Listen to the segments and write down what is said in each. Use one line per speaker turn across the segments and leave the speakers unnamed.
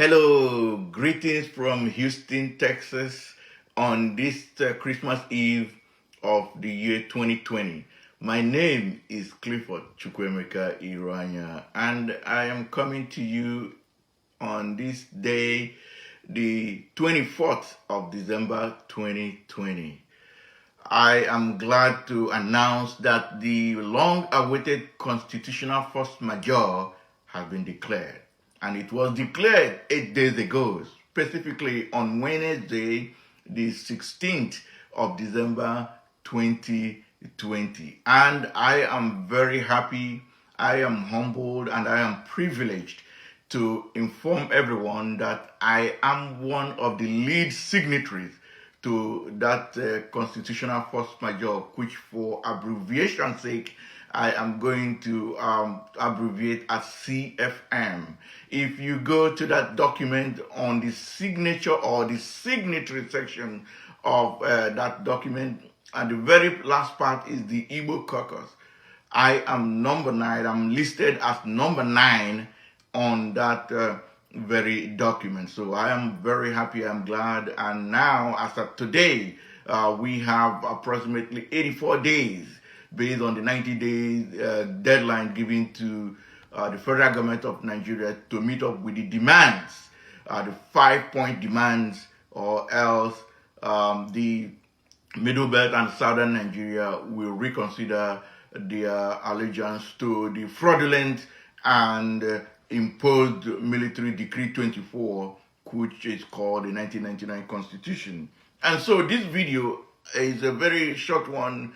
Hello, greetings from Houston, Texas, on this Christmas Eve of the year 2020. My name is Clifford Chukwemeka Illoanya, and I am coming to you on this day, the 24th of December 2020. I am glad to announce that the long-awaited Constitutional Force Majeure has been declared. And it was declared 8 days ago, specifically on Wednesday, the 16th of December 2020. And I am very happy, I am humbled, and I am privileged to inform everyone that I am one of the lead signatories to that Constitutional Force Majeure, which for abbreviation's sake, I am going to abbreviate as CFM. If you go to that document on the signature or the signatory section of that document, and the very last part is the Igbo caucus. I am number 9. I'm listed as number 9 on that very document. So I am very happy, I'm glad. And now, as of today, we have approximately 84 days based on the 90 days deadline given to the federal government of Nigeria to meet up with the demands, the 5-point demands, or else the Middle Belt and Southern Nigeria will reconsider their allegiance to the fraudulent and imposed military decree 24, which is called the 1999 Constitution. And so this video is a very short one,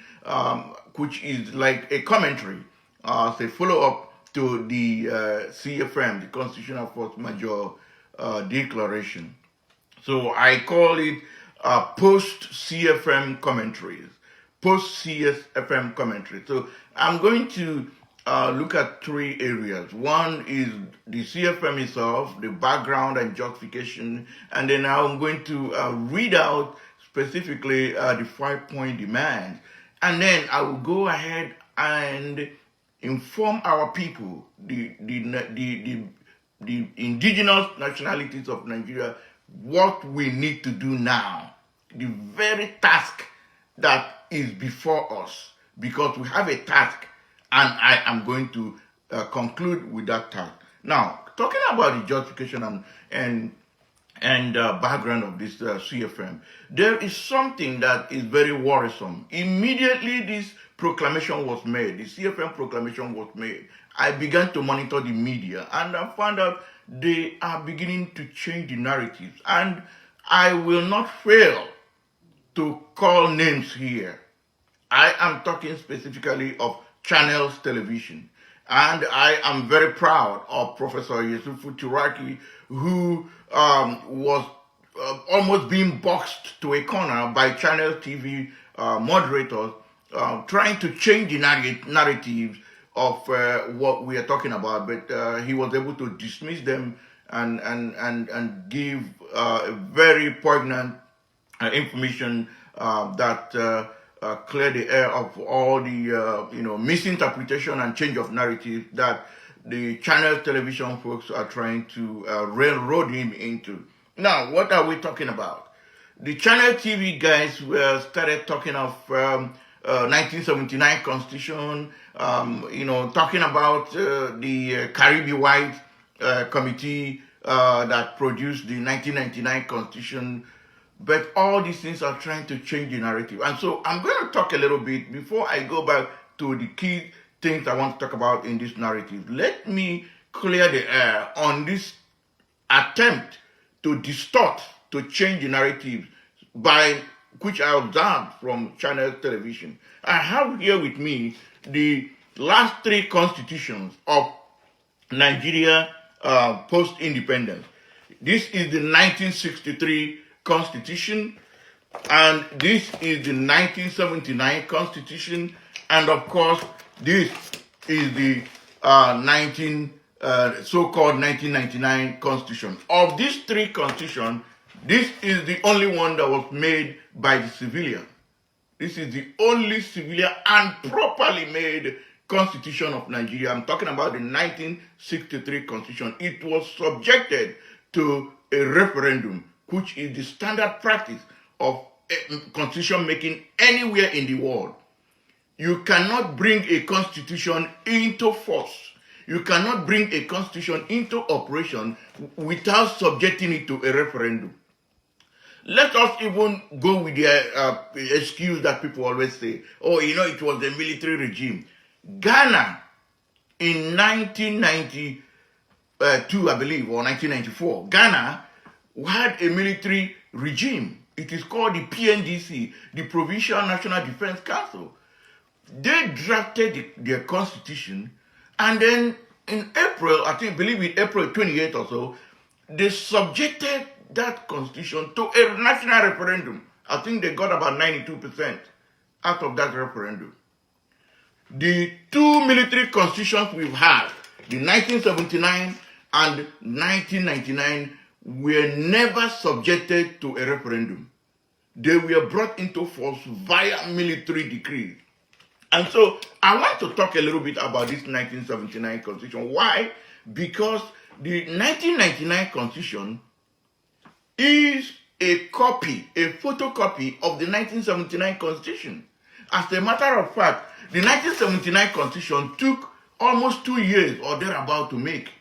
which is like a commentary, as a follow-up to the CFM, the Constitutional Force Majeure Declaration. So I call it post-CFM commentaries, post-CFM commentaries. So I'm going to look at 3 areas. One is the CFM itself, the background and justification, and then I'm going to read out specifically the 5-point demands, and then I will go ahead and inform our people, the indigenous nationalities of Nigeria, what we need to do now, the very task that is before us, because we have a task, and I am going to conclude with that task. Now, talking about the justification and background of this CFM, there is something that is very worrisome. Immediately this proclamation was made, the CFM proclamation was made, I began to monitor the media, and I found out they are beginning to change the narratives. And I will not fail to call names here. I am talking specifically of Channels Television. And I am very proud of Professor Yusufu Turaki, who was almost being boxed to a corner by Channel TV moderators trying to change the narrative of what we are talking about. But he was able to dismiss them and give very poignant information that clear the air of all the misinterpretation and change of narrative that the Channel Television folks are trying to railroad him into. Now, what are we talking about? The Channel TV guys started talking of 1979 Constitution, talking about the Caribbean White Committee that produced the 1999 Constitution. But all these things are trying to change the narrative. And so I'm going to talk a little bit before I go back to the key things I want to talk about in this narrative. Let me clear the air on this attempt to distort, to change the narrative, by which I observed from Channel Television. I have here with me the last 3 constitutions of Nigeria post-independence. This is the 1963 Constitution, and this is the 1979 Constitution, and of course this is the so-called 1999 Constitution. Of these 3 constitutions, this is the only one that was made by the civilian. This is the only civilian and properly made Constitution of Nigeria. I'm talking about the 1963 Constitution. It was subjected to a referendum, which is the standard practice of constitution making anywhere in the world. You cannot bring a constitution into force. You cannot bring a constitution into operation without subjecting it to a referendum. Let us even go with the excuse that people always say, oh, it was a military regime. Ghana in 1992, I believe, or 1994, Ghana had a military regime. It is called the PNDC, the Provincial National Defense Council. They drafted their constitution, and then in April, believe in April 28th or so, they subjected that constitution to a national referendum. I think they got about 92% out of that referendum. The two military constitutions we've had, the 1979 and 1999, were never subjected to a referendum. They were brought into force via military decree. And so I want to talk a little bit about this 1979 constitution. Why? Because the 1999 constitution is a photocopy of the 1979 constitution. As a matter of fact, the 1979 constitution took almost 2 years or thereabout to make.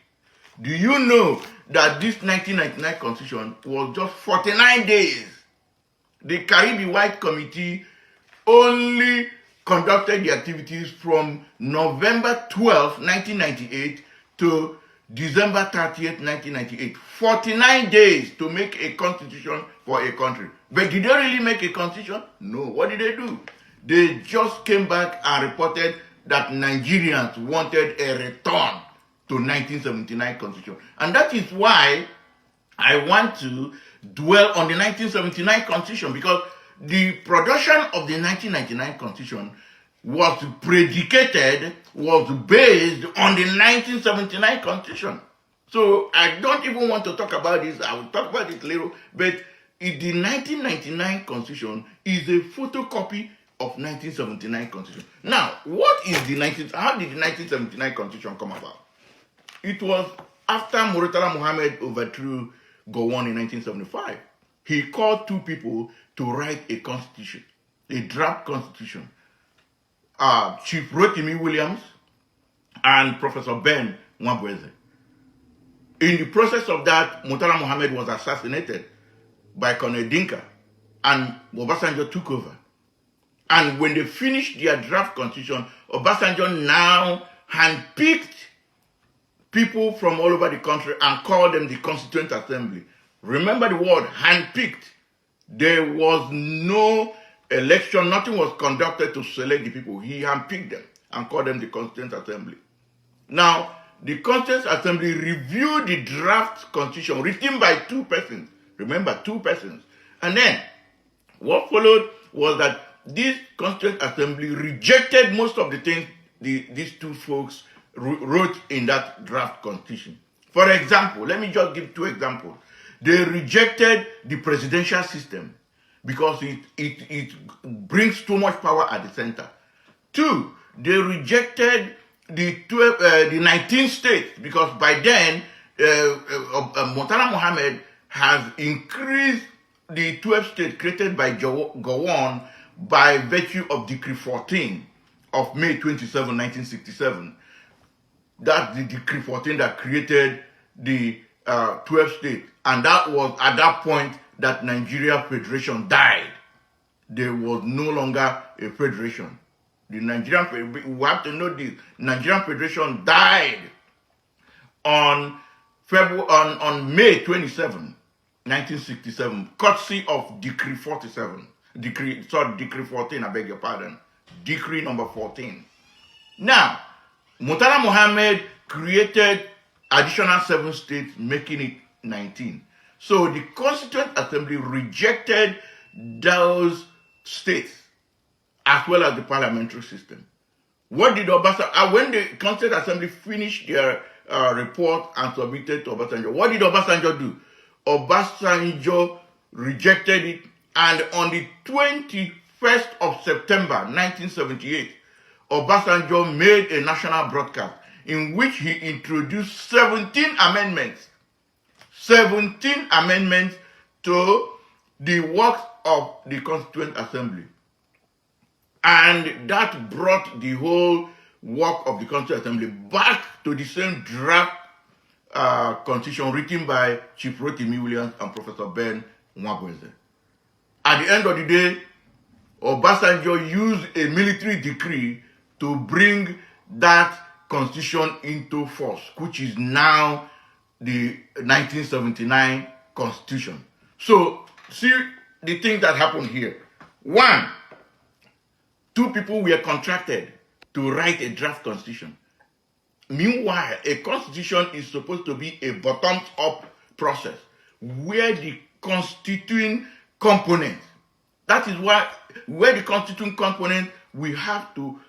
Do you know that this 1999 constitution was just 49 days? The Caribbean White Committee only conducted the activities from November 12, 1998 to December 30th, 1998. 49 days to make a constitution for a country. But did they really make a constitution? No. What did they do? They just came back and reported that Nigerians wanted a return to 1979 constitution. And that is why I want to dwell on the 1979 constitution, because the production of the 1999 constitution was based on the 1979 constitution. So I don't even want to talk about this. I will talk about it later. But the 1999 constitution is a photocopy of 1979 constitution. Now, how did the 1979 constitution come about? It was after Murtala Muhammad overthrew Gowon in 1975. He called two people to write a constitution, a draft constitution. Chief Rotimi Williams and Professor Ben Nwabweze. In the process of that, Murtala Muhammad was assassinated by Colonel Dinka, and Obasanjo took over. And when they finished their draft constitution, Obasanjo now handpicked people from all over the country and called them the Constituent Assembly. Remember the word handpicked. There was no election, nothing was conducted to select the people. He handpicked them and called them the Constituent Assembly. Now, the Constituent Assembly reviewed the draft constitution written by two persons. Remember, two persons. And then, what followed was that this Constituent Assembly rejected most of the things these two folks wrote in that draft constitution. For example, let me just give two examples. They rejected the presidential system because it brings too much power at the center. Two, they rejected the 19 states because by then Murtala Muhammad has increased the 12 states created by Gowon by virtue of Decree 14 of May 27, 1967. That's the Decree 14 that created the 12 states. And that was at that point that Nigeria Federation died. There was no longer a federation. The Nigerian, we have to know this, Nigerian Federation died on May 27, 1967, courtesy of Decree 47. Decree 14, I beg your pardon. Decree number 14. Now, Murtala Muhammad created additional 7 states, making it 19. So the Constituent Assembly rejected those states as well as the parliamentary system. What did Obasanjo, when the Constituent Assembly finished their report and submitted to Obasanjo, what did Obasanjo do? Obasanjo rejected it, and on the 21st of September 1978, Obasanjo made a national broadcast in which he introduced 17 amendments. 17 amendments to the works of the Constituent Assembly. And that brought the whole work of the Constituent Assembly back to the same draft constitution written by Chief Rotimi Williams and Professor Ben Nwagweze. At the end of the day, Obasanjo used a military decree to bring that constitution into force, which is now the 1979 constitution. So, see the thing that happened here. One, two people were contracted to write a draft constitution. Meanwhile, a constitution is supposed to be a bottoms-up process where the constituting component, that is why, where the constituting component, we have to,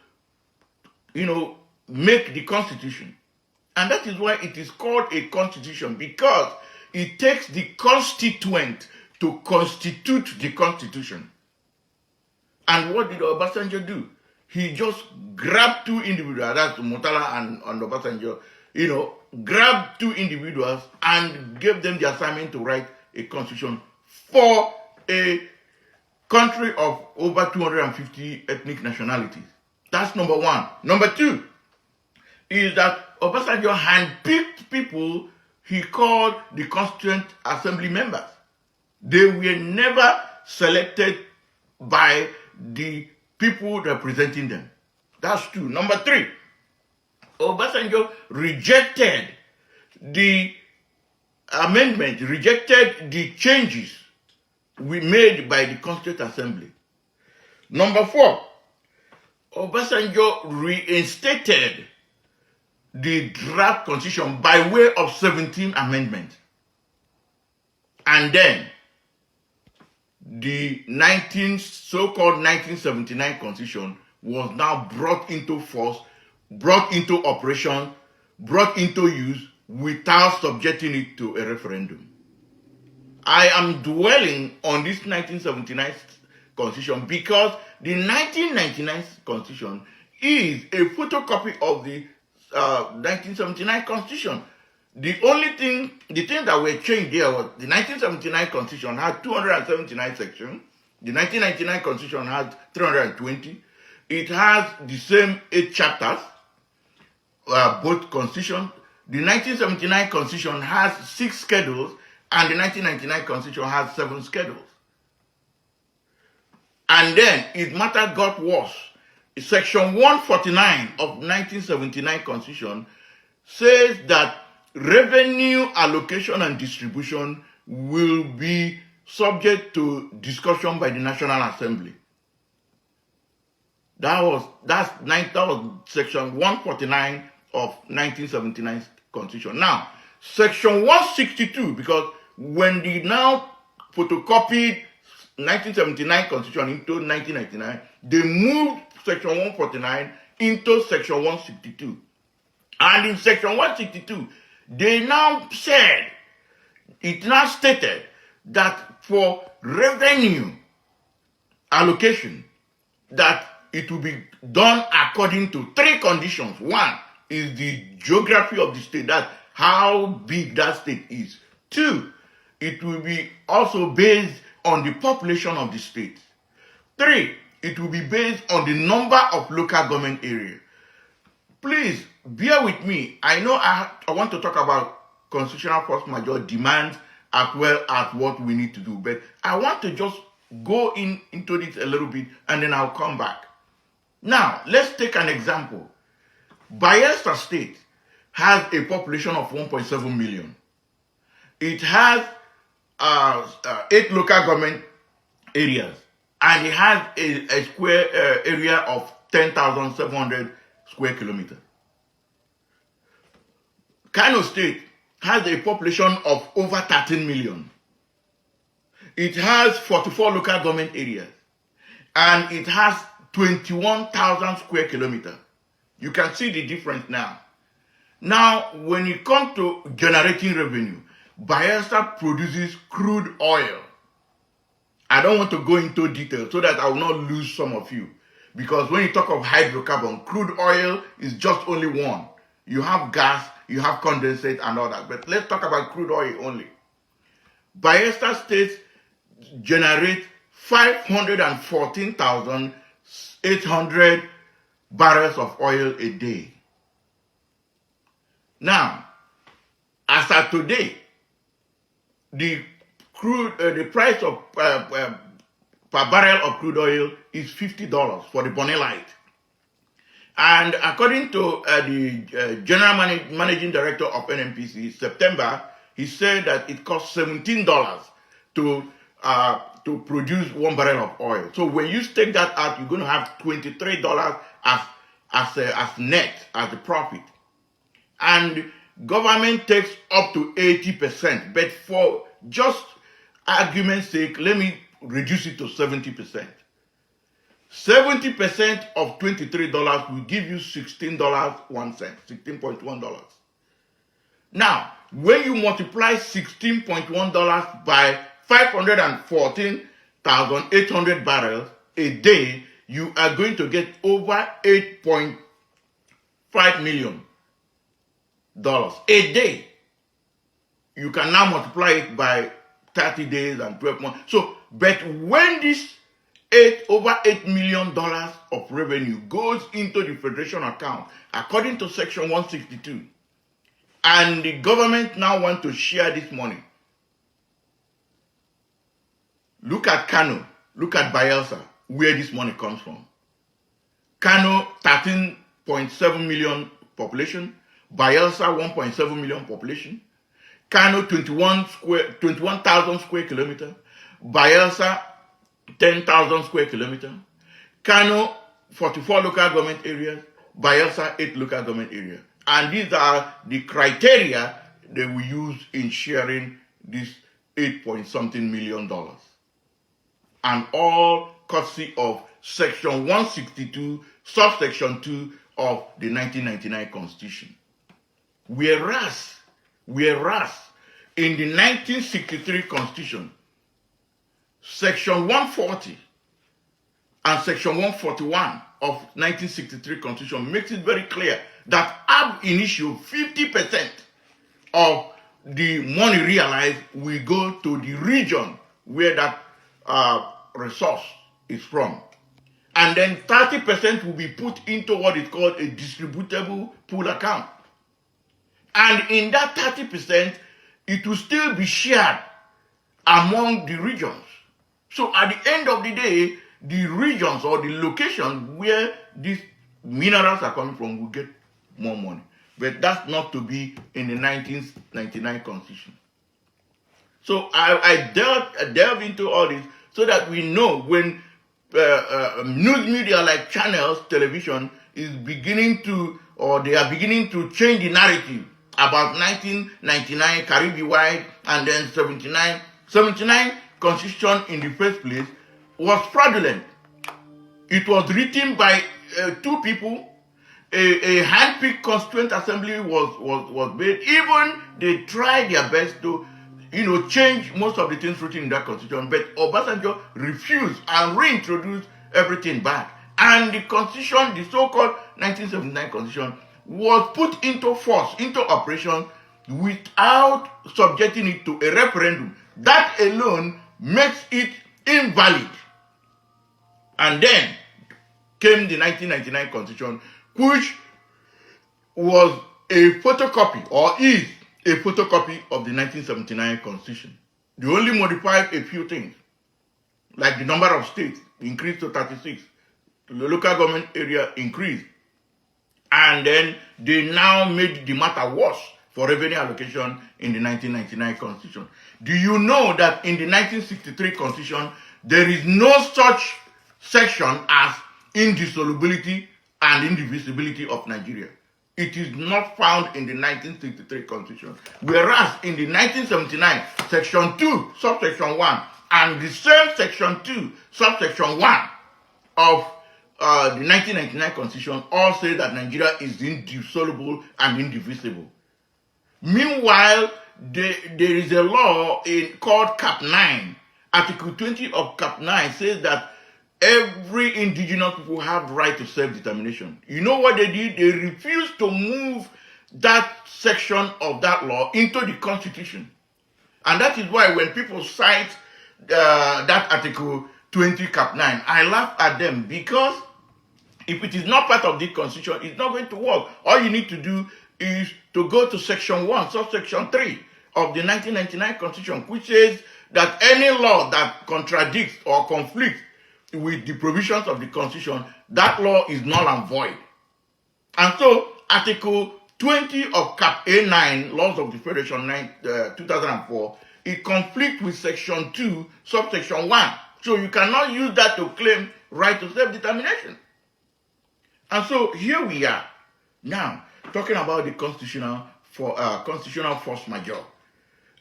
make the constitution. And that is why it is called a constitution, because it takes the constituent to constitute the constitution. And what did Obasanjo do? He just grabbed two individuals, that's Murtala and Obasanjo, grabbed two individuals and gave them the assignment to write a constitution for a country of over 250 ethnic nationalities. That's number one. Number two is that Obasanjo handpicked people he called the Constituent Assembly members. They were never selected by the people representing them. That's two. Number three, Obasanjo rejected the amendment, rejected the changes we made by the Constituent Assembly. Number four, Obasanjo reinstated the draft constitution by way of 17 amendments. And then the so-called 1979 constitution was now brought into force, brought into operation, brought into use without subjecting it to a referendum. I am dwelling on this 1979 constitution because the 1999 constitution is a photocopy of the 1979 constitution. The thing that were changed there was the 1979 constitution had 279 sections. The 1999 constitution had 320. It has the same 8 chapters, both constitutions. The 1979 constitution has 6 schedules, and the 1999 constitution has 7 schedules. And then it matter got worse. Section 149 of 1979 constitution says that revenue allocation and distribution will be subject to discussion by the National Assembly. That was section 149 of 1979 constitution. Now, section 162, because when they now photocopied 1979 constitution into 1999, they moved section 149 into section 162. And in section 162, they now said, it now stated that for revenue allocation, that it will be done according to 3 conditions. One is the geography of the state, that's how big that state is. 2, it will be also based on the population of the state. 3, it will be based on the number of local government areas. Please bear with me. I know I want to talk about Constitutional Force Majeure demands as well as what we need to do, but I want to just go into this a little bit and then I'll come back. Now, let's take an example. Bayelsa State has a population of 1.7 million. It has 8 local government areas, and it has a square area of 10,700 square kilometers. Kano State has a population of over 13 million. It has 44 local government areas, and it has 21,000 square kilometers. You can see the difference now. Now, when it comes to generating revenue, Bayelsa produces crude oil. I don't want to go into detail so that I will not lose some of you. Because when you talk of hydrocarbon, crude oil is just only one. You have gas, you have condensate and all that. But let's talk about crude oil only. Bayelsa State generates 514,800 barrels of oil a day. Now, as of today, the price of per barrel of crude oil is $50 for the Bonelite. And according to the General Managing Director of NNPC, September, he said that it costs $17 to produce 1 barrel of oil. So when you take that out, you're going to have $23 as net, as the profit. And government takes up to 80%. But for just argument's sake, let me reduce it to 70%. 70% of $23 will give you $16.01. Now, when you multiply $16.1 by 514,800 barrels a day, you are going to get over $8.5 million a day. You can now multiply it by 30 days and 12 months. So, but when this over $8 million of revenue goes into the Federation account, according to Section 162, and the government now want to share this money. Look at Kano, look at Bayelsa, where this money comes from. Kano, 13.7 million population. Bayelsa, 1.7 million population. Kano, 21,000 square kilometers. Bayelsa, 10,000 square kilometers. Kano, 44 local government areas. Bayelsa, 8 local government areas. And these are the criteria that we use in sharing this $8-point-something million. And all courtesy of Section 162, subsection 2 of the 1999 Constitution. Whereas in the 1963 Constitution, Section 140 and Section 141 of 1963 Constitution makes it very clear that ab initio 50% of the money realized will go to the region where that resource is from. And then 30% will be put into what is called a distributable pool account. And in that 30%, it will still be shared among the regions. So at the end of the day, the regions or the location where these minerals are coming from will get more money. But that's not to be in the 1999 Constitution. So I delve into all this so that we know when news media like channels, television is beginning to, or they are beginning to change the narrative about 1999 Caribbean-wide and then 79 Constitution in the first place was fraudulent. It was written by 2 people. A hand-picked constituent assembly was made. Even they tried their best to, change most of the things written in that constitution, but Obasanjo refused and reintroduced everything back. And the constitution, the so-called 1979 Constitution, was put into force, into operation, without subjecting it to a referendum. That alone makes it invalid. And then came the 1999 Constitution, which was a photocopy, or is a photocopy of the 1979 Constitution. They only modified a few things, like the number of states increased to 36. The local government area increased. And then they now made the matter worse for revenue allocation in the 1999 Constitution. Do you know that in the 1963 Constitution, there is no such section as indissolubility and indivisibility of Nigeria? It is not found in the 1963 Constitution. Whereas in the 1979, Section 2, subsection 1, and the same Section 2, subsection 1 of the 1999 Constitution all say that Nigeria is indissoluble and indivisible. Meanwhile, there is a law called Cap 9. Article 20 of Cap 9 says that every indigenous people have the right to self-determination. You know what they did? They refused to move that section of that law into the Constitution. And that is why when people cite that Article 20 Cap 9, I laugh at them, because if it is not part of the Constitution, it's not going to work. All you need to do is to go to Section 1, subsection 3 of the 1999 Constitution, which says that any law that contradicts or conflicts with the provisions of the Constitution, that law is null and void. And so, Article 20 of Cap A9, Laws of the Federation 2004, it conflicts with Section 2, subsection 1. So you cannot use that to claim right to self-determination. And so here we are now talking about the Constitutional Force Majeure.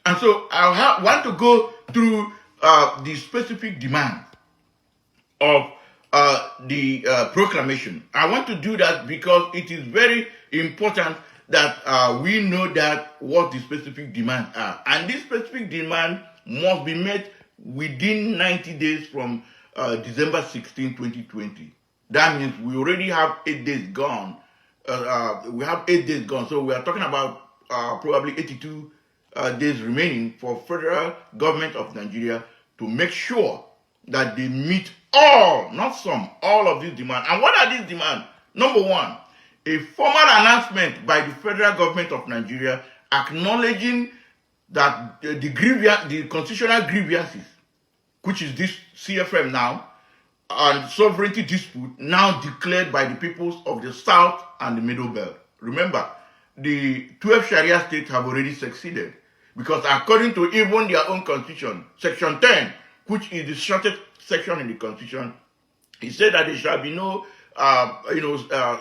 And so I want to go through the specific demands of the proclamation. I want to do that because it is very important that we know that what the specific demands are. And this specific demand must be met within 90 days from December 16, 2020. That means we already have 8 days gone. We have 8 days gone. So we are talking about probably 82 days remaining for federal government of Nigeria to make sure that they meet all, not some, all of these demands. And what are these demands? Number one, a formal announcement by the federal government of Nigeria acknowledging that the constitutional grievances, which is this CFM now, and sovereignty dispute now declared by the peoples of the South and the Middle Belt. Remember, the 12 Sharia states have already succeeded, because according to even their own constitution, Section 10, which is the shortest section in the Constitution, it said that there shall be no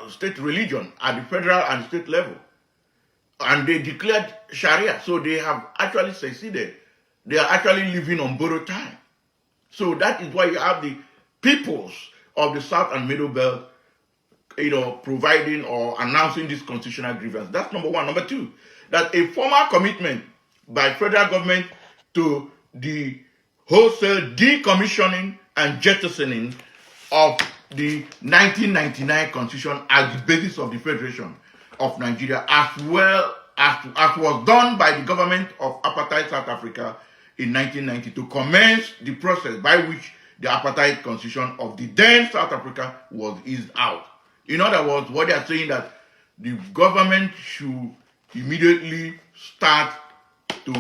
state religion at the federal and state level. And they declared Sharia, so they have actually succeeded. They are actually living on borrowed time. So that is why you have the peoples of the South and Middle Belt, providing or announcing this constitutional grievance. That's number one. Number two, that a formal commitment by federal government to the wholesale decommissioning and jettisoning of the 1999 Constitution as the basis of the Federation of Nigeria, as well as was done by the government of apartheid South Africa in 1990, to commence the process by which the apartheid constitution of the then South Africa was eased out. In other words, what they are saying that the government should immediately start to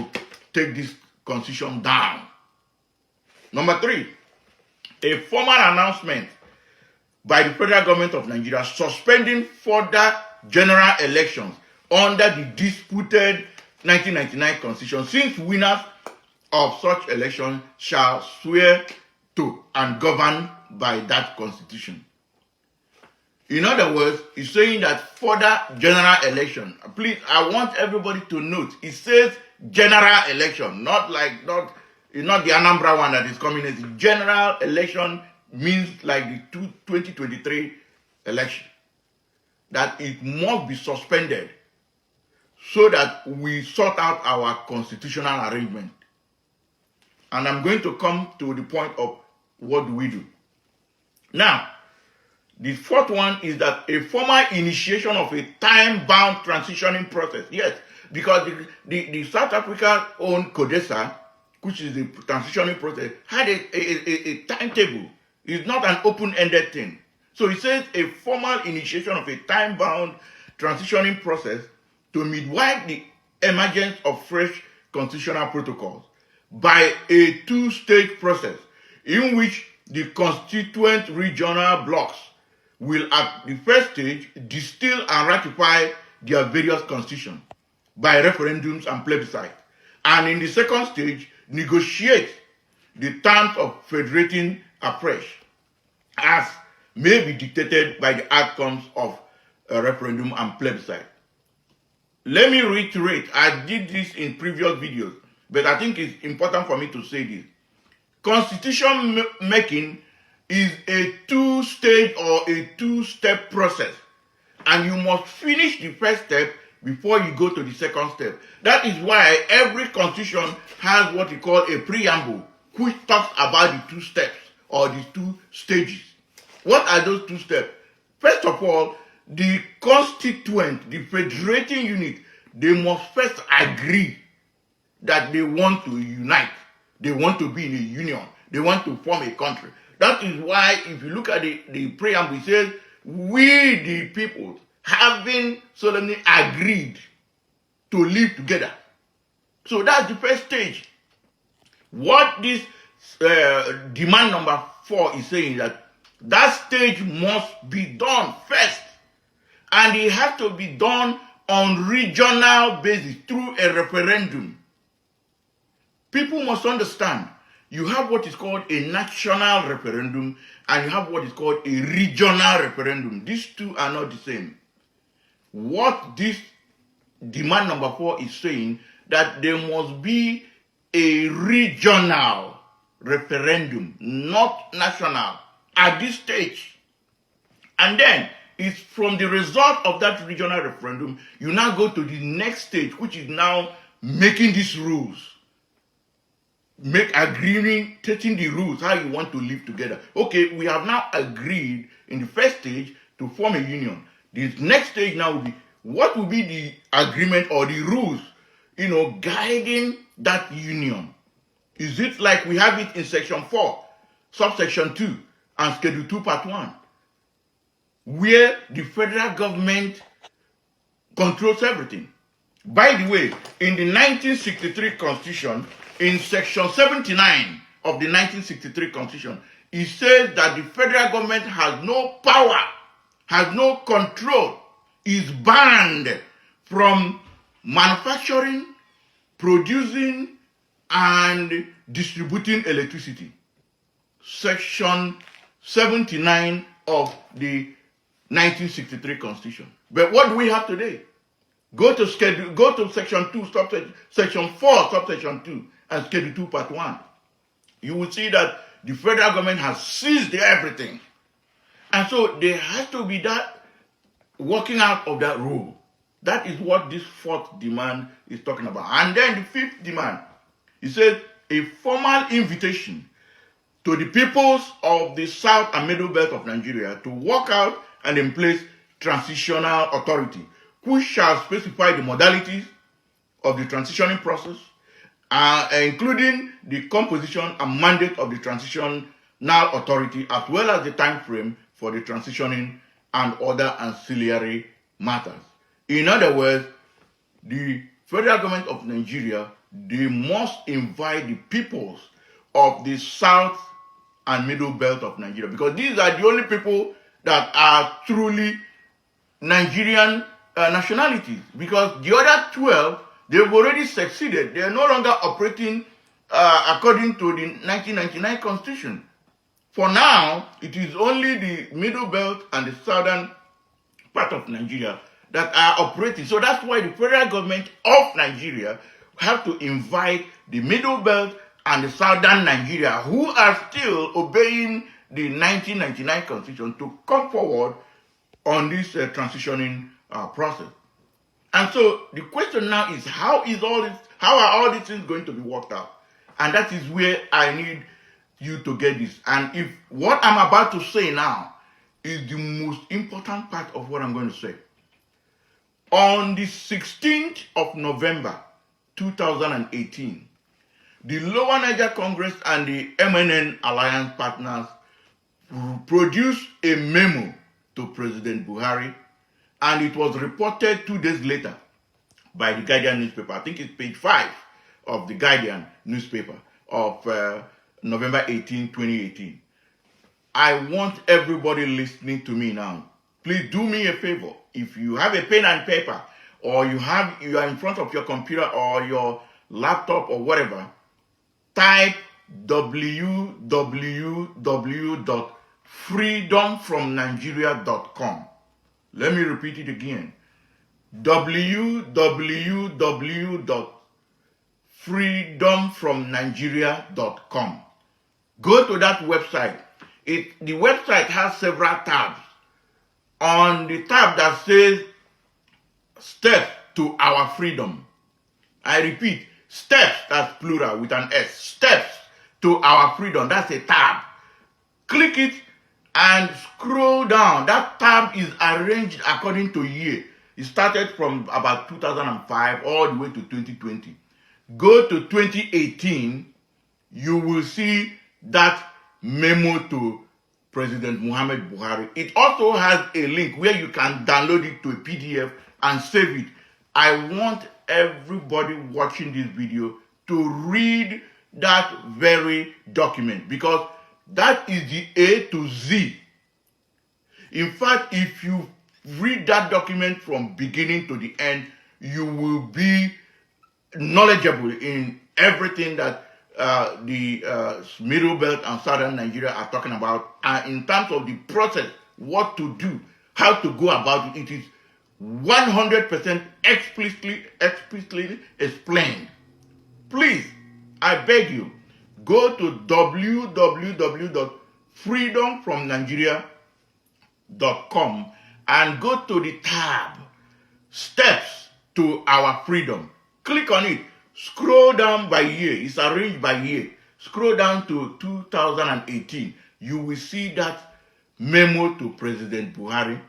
take this constitution down. Number three, a formal announcement by the federal government of Nigeria suspending further general elections under the disputed 1999 Constitution, since winners of such election shall swear to and govern by that Constitution. In other words, it's saying that further general election. Please, I want everybody to note, it says general election, not the Anambra one that is coming as general election, means like the 2023 election. That it must be suspended so that we sort out our constitutional arrangement. And I'm going to come to the point of what do we do. Now, the fourth one is that a formal initiation of a time-bound transitioning process. Yes, because the South Africa owned CODESA, which is the transitioning process, had a timetable. It's not an open-ended thing. So it says a formal initiation of a time-bound transitioning process to midwife the emergence of fresh constitutional protocols by a two-stage process in which the constituent regional blocks will at the first stage distill and ratify their various constitutions by referendums and plebiscite, and in the second stage negotiate the terms of federating afresh as may be dictated by the outcomes of a referendum and plebiscite. Let me reiterate, I did this in previous videos, but I think it's important for me to say this. Constitution making is a two-stage or a two-step process, and you must finish the first step before you go to the second step. That is why every constitution has what we call a preamble, which talks about the two steps or the two stages. What are those two steps? First of all, the constituent, the federating unit, they must first agree that they want to unite. They want to be in a union. They want to form a country. That is why, if you look at the preamble, it says, we the people having solemnly agreed to live together. So that's the first stage. What this demand number 4 is saying, that stage must be done first. And it has to be done on regional basis through a referendum. People must understand, you have what is called a national referendum and you have what is called a regional referendum. These two are not the same. What this demand number 4 is saying, that there must be a regional referendum, not national, at this stage. And then, it's from the result of that regional referendum, you now go to the next stage, which is now making these rules. Agreeing, taking the rules, how you want to live together. Okay, we have now agreed in the first stage to form a union. The next stage now will be, what will be the agreement or the rules, guiding that union? Is it like we have it in section 4, subsection 2, and schedule 2, part 1, where the federal government controls everything? By the way, in the 1963 Constitution, in section 79 of the 1963 Constitution, it says that the federal government has no power, has no control, is banned from manufacturing, producing, and distributing electricity. Section 79 of the 1963 Constitution. But what do we have today? Go to section 2, section 4, subsection 2, and schedule 2, part 1. You will see that the federal government has seized everything. And so there has to be that working out of that rule. That is what this 4th demand is talking about. And then the 5th demand, it says, a formal invitation to the peoples of the South and Middle Belt of Nigeria to work out and in place transitional authority, which shall specify the modalities of the transitioning process, including the composition and mandate of the transitional authority, as well as the time frame for the transitioning and other ancillary matters. In other words, the federal government of Nigeria, they must invite the peoples of the South and Middle Belt of Nigeria, because these are the only people that are truly Nigerian nationalities, because the other 12, they've already succeeded. They are no longer operating according to the 1999 Constitution. For now, it is only the Middle Belt and the southern part of Nigeria that are operating. So that's why the federal government of Nigeria have to invite the Middle Belt and the southern Nigeria, who are still obeying the 1999 Constitution, to come forward on this transitioning process. And so the question now is, how are all these things going to be worked out? And that is where I need you to get this. And if what I'm about to say now is the most important part of what I'm going to say. On the 16th of November 2018, the Lower Niger Congress and the MNN Alliance partners produced a memo to President Buhari, and it was reported 2 days later by the Guardian newspaper. I think it's page 5 of the Guardian newspaper of November 18, 2018. I want everybody listening to me now, please do me a favor. If you have a pen and paper, or you are in front of your computer or your laptop or whatever, type www.freedomfromnigeria.com. Let me repeat it again. www.freedomfromnigeria.com. Go to that website. The website has several tabs. On the tab that says Steps to Our Freedom, I repeat, steps, that's plural with an S, steps to our freedom, that's a tab. Click it and scroll down. That tab is arranged according to year. It started from about 2005 all the way to 2020. go to 2018, you will see that memo to President Muhammad Buhari. It also has a link where you can download it to a PDF and save it. I want everybody watching this video to read that very document, because that is the A to Z. In fact, if you read that document from beginning to the end, you will be knowledgeable in everything that the Middle Belt and Southern Nigeria are talking about, and in terms of the process, what to do, how to go about it. It is 100% explicitly explained. Please, I beg you, go to www.freedomfromnigeria.com and go to the tab Steps to Our Freedom. Click on it. Scroll down by year. It's arranged by year. Scroll down to 2018. You will see that memo to President Buhari.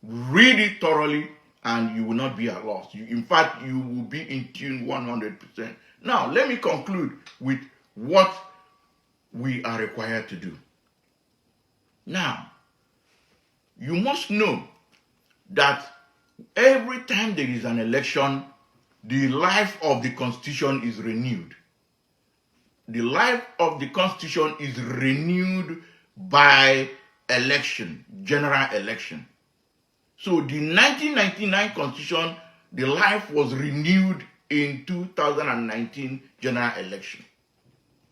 Read it thoroughly and you will not be at loss. In fact, you will be in tune 100%. Now, let me conclude with what we are required to do. Now, you must know that every time there is an election, the life of the Constitution is renewed. The life of the Constitution is renewed by election, general election. So the 1999 Constitution, the life was renewed in 2019 general election.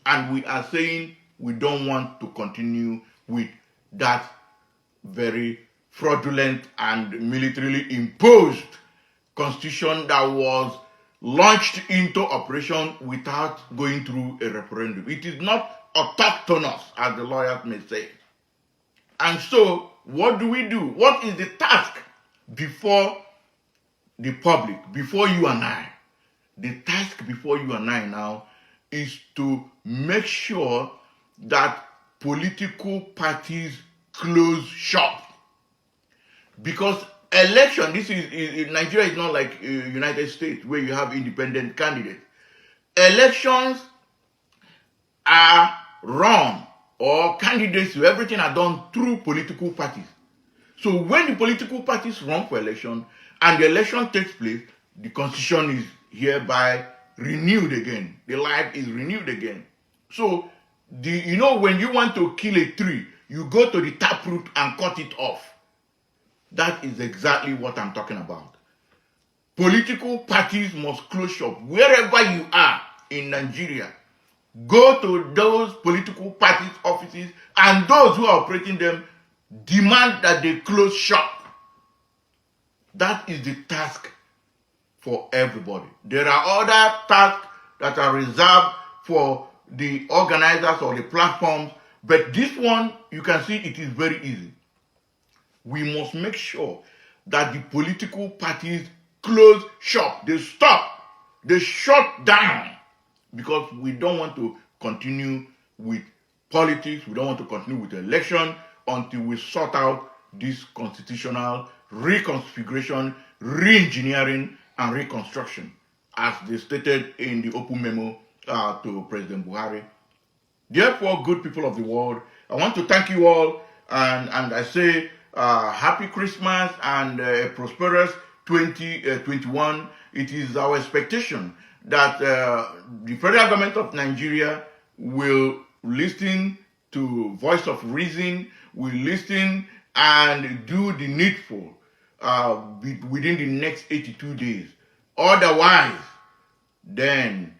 And we are saying we don't want to continue with that very fraudulent and militarily imposed constitution that was launched into operation without going through a referendum. It is not autochthonous, as the lawyers may say. And so, what do we do? What is the task before the public, before you and I? The task before you and I now is to make sure that political parties close shop. Because election, Nigeria is not like United States where you have independent candidates. Elections are run, or candidates, everything are done through political parties. So when the political parties run for election and the election takes place, the constitution is hereby renewed again. The life is renewed again. So when you want to kill a tree, you go to the taproot and cut it off. That is exactly what I'm talking about. Political parties must close shop. Wherever you are in Nigeria, go to those political parties' offices and those who are operating them, demand that they close shop. That is the task for everybody. There are other tasks that are reserved for the organizers or the platforms, but this one, you can see it is very easy. We must make sure that the political parties close shop. They stop. They shut down. Because we don't want to continue with politics. We don't want to continue with the election until we sort out this constitutional reconfiguration, re-engineering, and reconstruction, as they stated in the open memo to President Buhari. Therefore, good people of the world, I want to thank you all, and I say Happy Christmas and a prosperous 2021. It is our expectation that the federal government of Nigeria will listen to voice of reason, will listen and do the needful within the next 82 days. Otherwise, then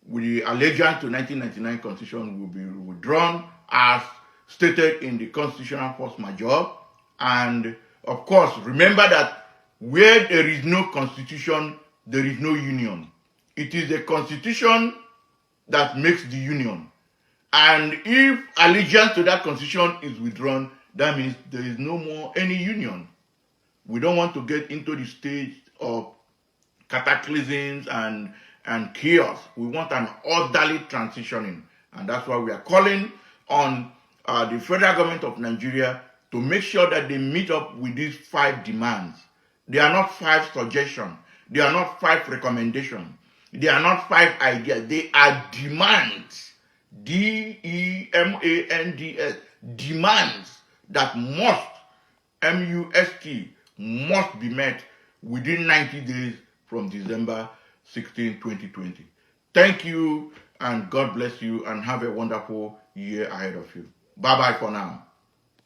the allegiance to 1999 Constitution will be withdrawn as stated in the Constitutional Force Majeure. And of course, remember that where there is no constitution, there is no union. It is the constitution that makes the union. And if allegiance to that constitution is withdrawn, that means there is no more any union. We don't want to get into the stage of cataclysms and chaos. We want an orderly transitioning. And that's why we are calling on the federal government of Nigeria to make sure that they meet up with these 5 demands. They are not 5 suggestions. They are not 5 recommendations. They are not 5 ideas. They are demands. DEMANDS. Demands that must, MUST, must be met within 90 days from December 16, 2020. Thank you, and God bless you, and have a wonderful year ahead of you. Bye-bye for now.